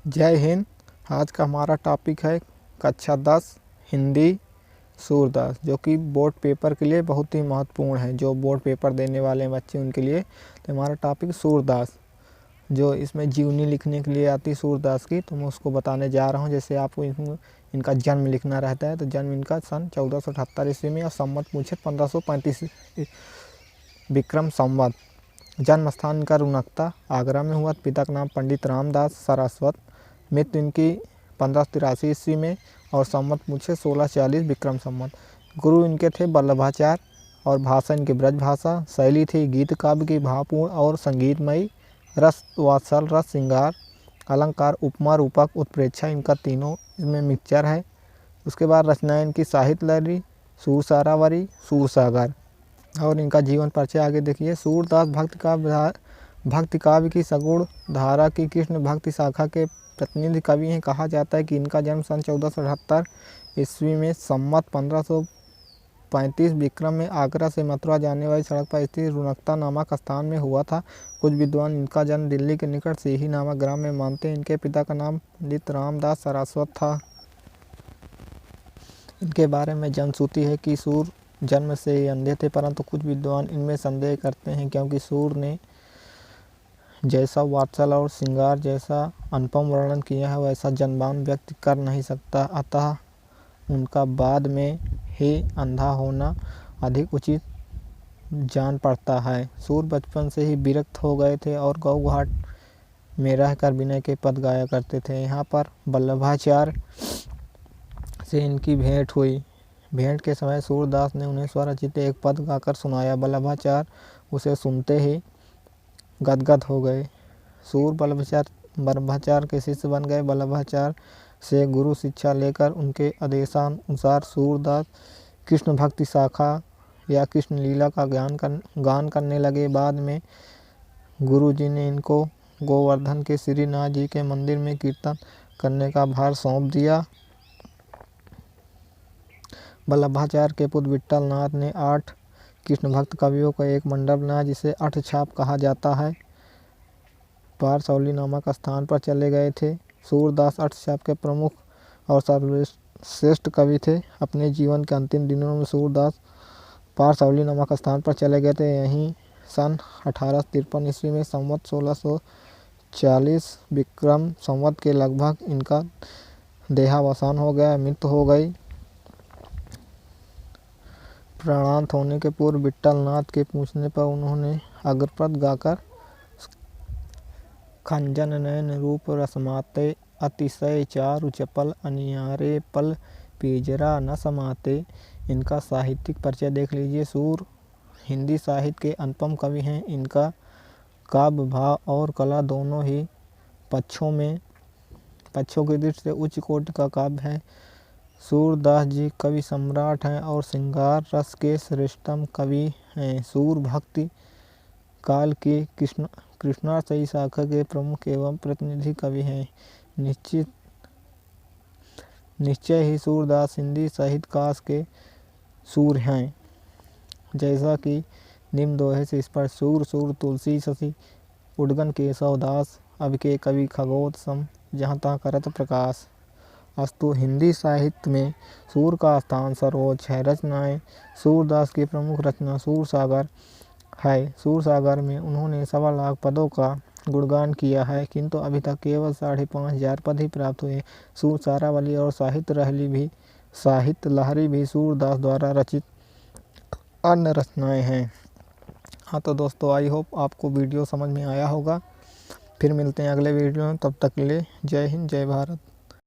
जय हिंद। आज का हमारा टॉपिक है कक्षा 10 हिंदी सूरदास, जो कि बोर्ड पेपर के लिए बहुत ही महत्वपूर्ण है। जो बोर्ड पेपर देने वाले बच्चे उनके लिए तो हमारा टॉपिक सूरदास, जो इसमें जीवनी लिखने के लिए आती सूरदास की, तो मैं उसको बताने जा रहा हूँ। जैसे आपको इनका जन्म लिखना रहता है, तो जन्म इनका सन 1478 ईस्वी में और संवत पूछे 1535 विक्रम संवत। जन्म स्थान इनका रुनकता आगरा में हुआ। पिता का नाम पंडित रामदास सरस्वत। मृत्यु इनकी 1583 ईस्वी में और संवत पूछे 1640 विक्रम संवत। गुरु इनके थे वल्लभाचार्य और भाषा इनकी ब्रज भाषा। शैली थी गीत काव्य की भावपूर्ण और संगीतमयी। रस वात्सल रस श्रृंगार अलंकार उपमा रूपक उत्प्रेक्षा, इनका तीनों इसमें मिक्सचर है। उसके बाद रचनाएं इनकी साहित्य लहरी, सूरसारावरी, सूरसागर। और इनका जीवन परिचय आगे देखिए। सूरदास भक्ति काव्य की सगुण धारा की कृष्ण भक्ति शाखा के प्रतिनिधि कवि हैं। कहा जाता है कि इनका जन्म सन 1478 ईस्वी में संवत 1535 विक्रम में आगरा से मथुरा जाने वाली सड़क पर स्थित रुनकता नामक स्थान में हुआ था। कुछ विद्वान इनका जन्म दिल्ली के निकट सीही नामक ग्राम में मानते हैं। इनके पिता का नाम पंडित रामदास सरस्वत था। इनके बारे में जनश्रुति है कि सूर जन्म से ही अंधे थे, परंतु कुछ विद्वान इनमें संदेह करते हैं, क्योंकि सूर ने जैसा वात्सल और श्रृंगार जैसा अनुपम वर्णन किया है वैसा जनबान व्यक्त कर नहीं सकता, अतः उनका बाद में ही अंधा होना अधिक उचित जान पड़ता है। सूर बचपन से ही विरक्त हो गए थे और गौ घाट में रहकर विनय के पद गाया करते थे। यहाँ पर वल्लभाचार्य से इनकी भेंट हुई। भेंट के समय सूरदास ने उन्हें स्वरचित एक पद गाकर सुनाया। वल्लभाचार्य उसे सुनते ही गदगद हो गए। सूर वल्लभाचार्य के शिष्य बन गए। वल्लभाचार्य से गुरु शिक्षा लेकर उनके आदेशानुसार सूरदास कृष्ण भक्ति शाखा या कृष्ण लीला का गान करने लगे। बाद में गुरुजी ने इनको गोवर्धन के श्रीनाथ जी के मंदिर में कीर्तन करने का भार सौंप दिया। वल्लभाचार्य के पुत्र विट्ठल नाथ ने 8 कृष्ण भक्त कवियों का एक मंडल बनाया, जिसे अठछाप कहा जाता है। पारसौली नामक स्थान पर चले गए थे। सूरदास अठछाप के प्रमुख और सर्वश्रेष्ठ कवि थे। अपने जीवन के अंतिम दिनों में सूरदास पारसौली नामक स्थान पर चले गए थे। यहीं सन 1853 ईस्वी में संवत 1640 विक्रम संवत के लगभग इनका देहावसान हो गया, मृत्यु हो गई। प्राणांत होने के पूर्व विट्ठल नाथ के पूछने पर उन्होंने अग्रपद गाकर खंजन नयन रूप रसमाते अतिशय चारु चपल अनियारे पल पिजरा न समाते। इनका साहित्यिक परिचय देख लीजिए। सूर हिंदी साहित्य के अनुपम कवि हैं। इनका काव्य भाव और कला दोनों ही पक्षों की दृष्टि से उच्च कोटि का काव्य है। सूरदास जी कवि सम्राट हैं और श्रृंगार रस के श्रेष्ठतम कवि हैं। सूर भक्ति काल के कृष्णाश्रयी शाखा के प्रमुख एवं प्रतिनिधि कवि हैं। निश्चय ही सूरदास हिंदी साहित्य काश के सूर हैं। जैसा कि निम्न दोहे से स्पष्ट। सूर सूर तुलसी शशि उद्गन केशव दास, अब के कवि खगोत सम जहाँ तहाँ करत प्रकाश। अस्तु हिंदी साहित्य में सूर का स्थान सर्वोच्च है। रचनाएं सूरदास की प्रमुख रचना सूरसागर है। सूरसागर में उन्होंने 1.25 लाख पदों का गुणगान किया है, किंतु अभी तक केवल 5,500 पद ही प्राप्त हुए। सूरसारावली और साहित्य लहरी भी सूरदास द्वारा रचित अन्य रचनाएं हैं। हाँ तो दोस्तों, आई होप आपको वीडियो समझ में आया होगा। फिर मिलते हैं अगले वीडियो में, तब तक के लिए जय हिंद जय भारत।